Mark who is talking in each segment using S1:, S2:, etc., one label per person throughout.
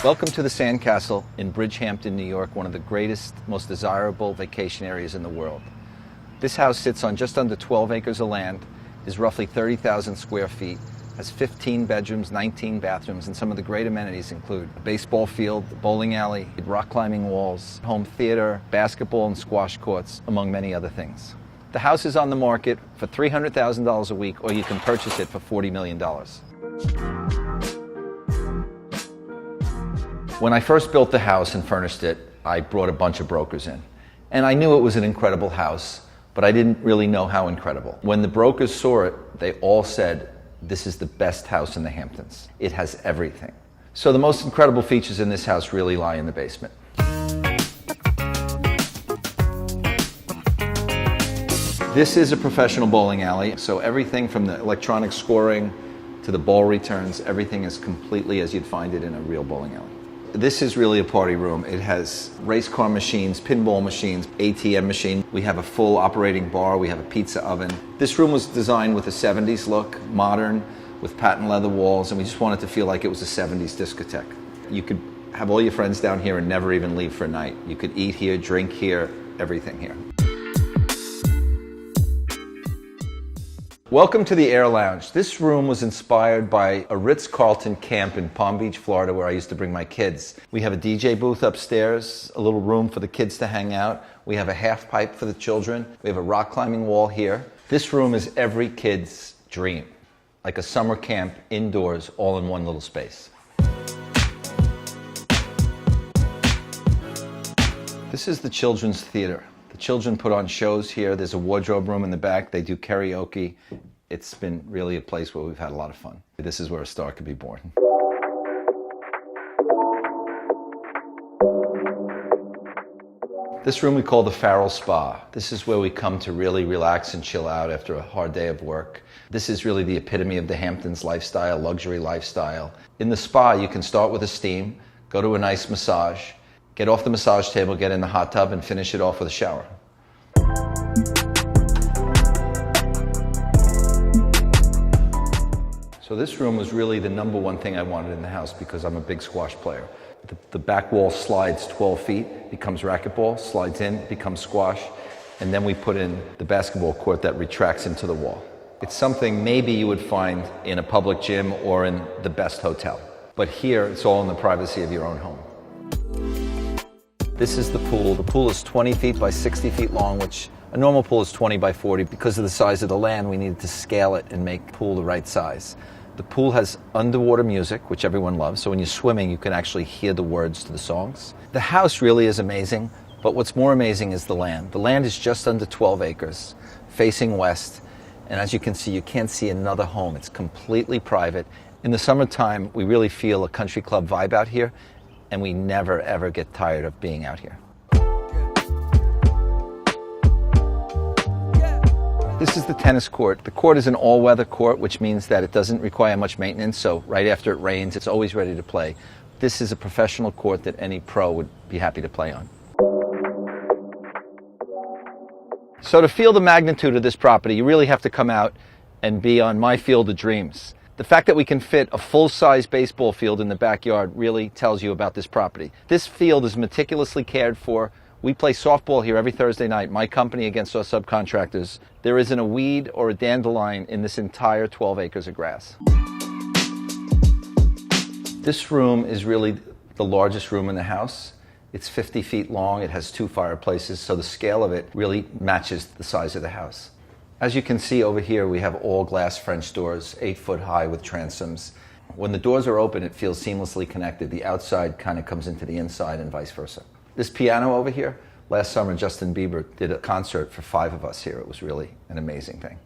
S1: Welcome to the Sandcastle in Bridgehampton, New York, one of the greatest, most desirable vacation areas in the world. This house sits on just under 12 acres of land, is roughly 30,000 square feet, has 15 bedrooms, 19 bathrooms, and some of the great amenities include a baseball field, a bowling alley, rock climbing walls, home theater, basketball and squash courts, among many other things. The house is on the market for $300,000 a week, or you can purchase it for $40 million. When I first built the house and furnished it, I brought a bunch of brokers in. And I knew it was an incredible house, but I didn't really know how incredible. When the brokers saw it, they all said, "This is the best house in the Hamptons. It has everything." So the most incredible features in this house really lie in the basement. This is a professional bowling alley, so everything from the electronic scoring to the ball returns, everything is completely as you'd find it in a real bowling alley. This is really a party room. It has race car machines, pinball machines, ATM machine. We have a full operating bar. We have a pizza oven. This room was designed with a 70s look, modern, with patent leather walls, and we just wanted to feel like it was a 70s discotheque. You could have all your friends down here and never even leave for a night. You could eat here, drink here, everything here. Welcome to the Air Lounge. This room was inspired by a Ritz-Carlton camp in Palm Beach, Florida, where I used to bring my kids. We have a DJ booth upstairs, a little room for the kids to hang out. We have a half pipe for the children. We have a rock climbing wall here. This room is every kid's dream, like a summer camp indoors, all in one little space. This is the children's theater. The children put on shows here. There's a wardrobe room in the back. They do karaoke. It's been really a place where we've had a lot of fun. This is where a star could be born. This room we call the Farrell Spa. This is where we come to really relax and chill out after a hard day of work. This is really the epitome of the Hamptons lifestyle, luxury lifestyle. In the spa, you can start with a steam, go to a nice massage, get off the massage table, get in the hot tub, and finish it off with a shower. So this room was really the number one thing I wanted in the house because I'm a big squash player. The back wall slides 12 feet, becomes racquetball, slides in, becomes squash, and then we put in the basketball court that retracts into the wall. It's something maybe you would find in a public gym or in the best hotel. But here, it's all in the privacy of your own home. This is the pool. The pool is 20 feet by 60 feet long, which a normal pool is 20 by 40. Because of the size of the land, we needed to scale it and make the pool the right size. The pool has underwater music, which everyone loves, so when you're swimming, you can actually hear the words to the songs. The house really is amazing, but what's more amazing is the land. The land is just under 12 acres, facing west, and as you can see, you can't see another home. It's completely private. In the summertime, we really feel a country club vibe out here, and we never, ever get tired of being out here. This is the tennis court. The court is an all-weather court, which means that it doesn't require much maintenance, so right after it rains, it's always ready to play. This is a professional court that any pro would be happy to play on. So to feel the magnitude of this property, you really have to come out and be on my field of dreams. The fact that we can fit a full-size baseball field in the backyard really tells you about this property. This field is meticulously cared for. We play softball here every Thursday night, my company against our subcontractors. There isn't a weed or a dandelion in this entire 12 acres of grass. This room is really the largest room in the house. It's 50 feet long. It has 2 fireplaces, so the scale of it really matches the size of the house. As you can see over here, we have all glass French doors, 8 foot high with transoms. When the doors are open, it feels seamlessly connected. The outside kind of comes into the inside and vice versa. This piano over here, last summer Justin Bieber did a concert for 5 of us here. It was really an amazing thing.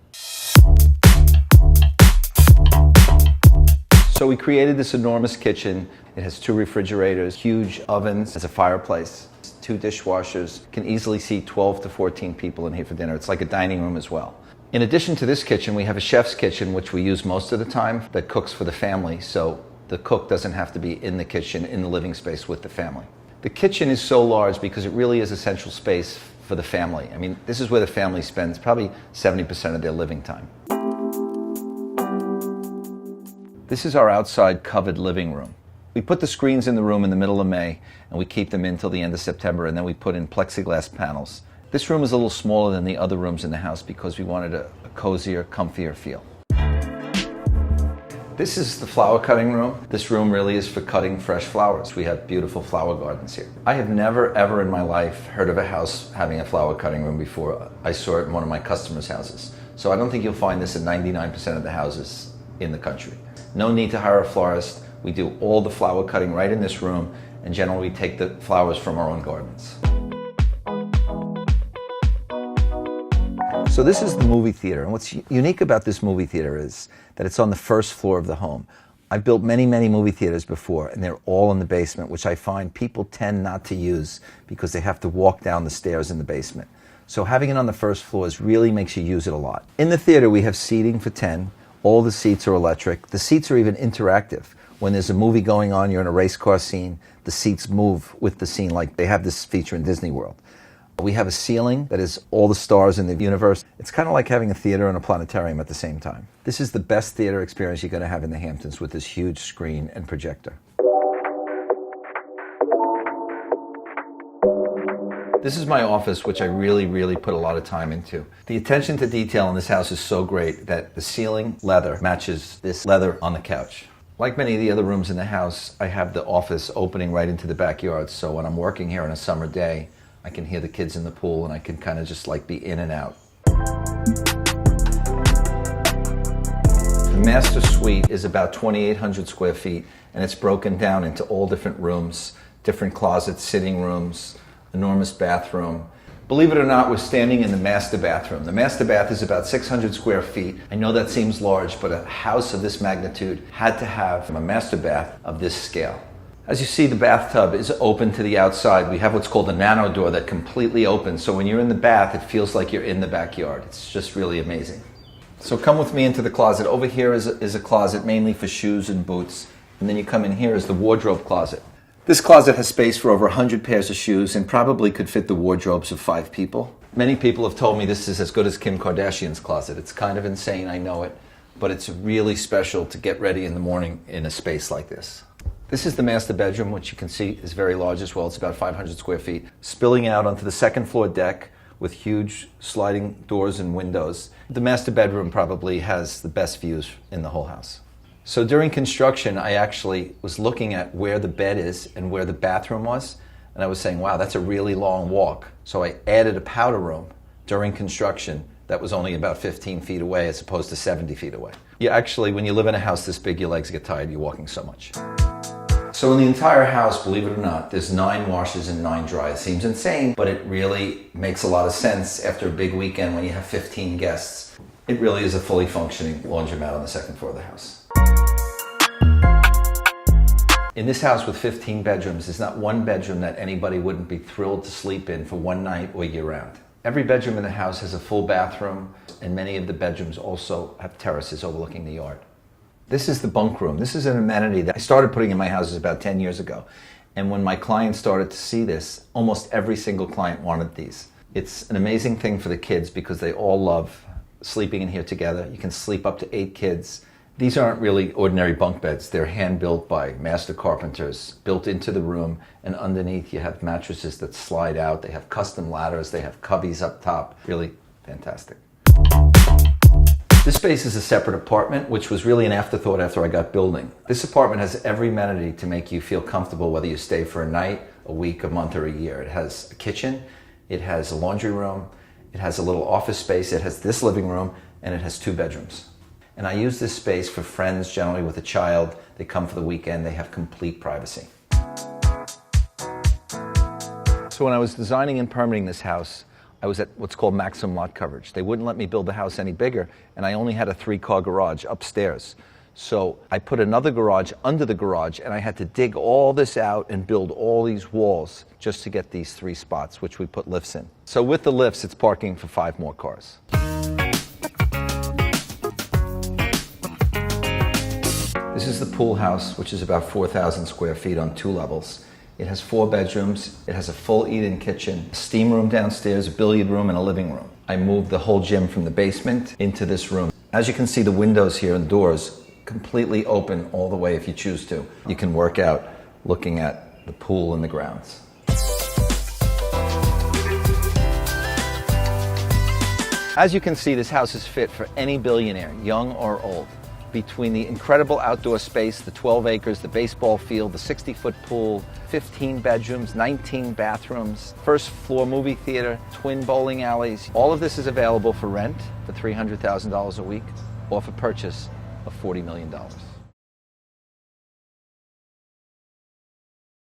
S1: So we created this enormous kitchen. It has 2 refrigerators, huge ovens, has a fireplace, 2 dishwashers. Can easily seat 12 to 14 people in here for dinner. It's like a dining room as well. In addition to this kitchen, we have a chef's kitchen, which we use most of the time, that cooks for the family. So the cook doesn't have to be in the kitchen, in the living space with the family. The kitchen is so large because it really is a central space for the family. I mean, this is where the family spends probably 70% of their living time. This is our outside covered living room. We put the screens in the room in the middle of May, and we keep them in until the end of September, and then we put in plexiglass panels. This room is a little smaller than the other rooms in the house because we wanted a cozier, comfier feel. This is the flower cutting room. This room really is for cutting fresh flowers. We have beautiful flower gardens here. I have never ever in my life heard of a house having a flower cutting room before. I saw it in one of my customers' houses. So I don't think you'll find this in 99% of the houses in the country. No need to hire a florist. We do all the flower cutting right in this room, and generally we take the flowers from our own gardens. So this is the movie theater, and what's unique about this movie theater is that it's on the first floor of the home. I've built many, many movie theaters before, and they're all in the basement, which I find people tend not to use because they have to walk down the stairs in the basement. So having it on the first floor really makes you use it a lot. In the theater, we have seating for 10. All the seats are electric. The seats are even interactive. When there's a movie going on, you're in a race car scene, the seats move with the scene, like they have this feature in Disney World. We have a ceiling that is all the stars in the universe. It's kind of like having a theater and a planetarium at the same time. This is the best theater experience you're going to have in the Hamptons with this huge screen and projector. This is my office, which I really put a lot of time into. The attention to detail in this house is so great that the ceiling leather matches this leather on the couch. Like many of the other rooms in the house, I have the office opening right into the backyard, so when I'm working here on a summer day, I can hear the kids in the pool and I can kind of just like be in and out. The master suite is about 2,800 square feet, and it's broken down into all different rooms, different closets, sitting rooms, enormous bathroom. Believe it or not, we're standing in the master bathroom. The master bath is about 600 square feet. I know that seems large, but a house of this magnitude had to have a master bath of this scale. As you see, the bathtub is open to the outside. We have what's called a nano door that completely opens. So when you're in the bath, it feels like you're in the backyard. It's just really amazing. So come with me into the closet. Over here is a closet mainly for shoes and boots. And then you come in here is the wardrobe closet. This closet has space for over 100 pairs of shoes and probably could fit the wardrobes of 5 people. Many people have told me this is as good as Kim Kardashian's closet. It's kind of insane, I know it, but it's really special to get ready in the morning in a space like this. This is the master bedroom, which you can see is very large as well. It's about 500 square feet, spilling out onto the second floor deck with huge sliding doors and windows. The master bedroom probably has the best views in the whole house. So during construction, I actually was looking at where the bed is and where the bathroom was, and I was saying, wow, that's a really long walk. So I added a powder room during construction that was only about 15 feet away as opposed to 70 feet away. You actually, when you live in a house this big, your legs get tired, you're walking so much. So in the entire house, believe it or not, there's 9 washers and 9 dryers. Seems insane, but it really makes a lot of sense after a big weekend when you have 15 guests. It really is a fully functioning laundromat on the second floor of the house. In this house with 15 bedrooms, there's not one bedroom that anybody wouldn't be thrilled to sleep in for one night or year-round. Every bedroom in the house has a full bathroom, and many of the bedrooms also have terraces overlooking the yard. This is the bunk room. This is an amenity that I started putting in my houses about 10 years ago. And when my clients started to see this, almost every single client wanted these. It's an amazing thing for the kids because they all love sleeping in here together. You can sleep up to 8 kids. These aren't really ordinary bunk beds. They're hand-built by master carpenters, built into the room, and underneath you have mattresses that slide out. They have custom ladders. They have cubbies up top. Really fantastic. This space is a separate apartment, which was really an afterthought after I got building. This apartment has every amenity to make you feel comfortable whether you stay for a night, a week, a month, or a year. It has a kitchen, it has a laundry room, it has a little office space, it has this living room, and it has 2 bedrooms. And I use this space for friends, generally with a child. They come for the weekend, they have complete privacy. So when I was designing and permitting this house, I was at what's called maximum lot coverage. They wouldn't let me build the house any bigger, and I only had a 3-car garage upstairs. So I put another garage under the garage, and I had to dig all this out and build all these walls just to get these 3 spots, which we put lifts in. So with the lifts, it's parking for 5 more cars. This is the pool house, which is about 4,000 square feet on 2 levels. It has 4 bedrooms, it has a full eat-in kitchen, a steam room downstairs, a billiard room, and a living room. I moved the whole gym from the basement into this room. As you can see, the windows here and the doors completely open all the way if you choose to. You can work out looking at the pool and the grounds. As you can see, this house is fit for any billionaire, young or old. Between the incredible outdoor space, the 12 acres, the baseball field, the 60-foot pool, 15 bedrooms, 19 bathrooms, first floor movie theater, twin bowling alleys, all of this is available for rent for $300,000 a week or for purchase of $40 million.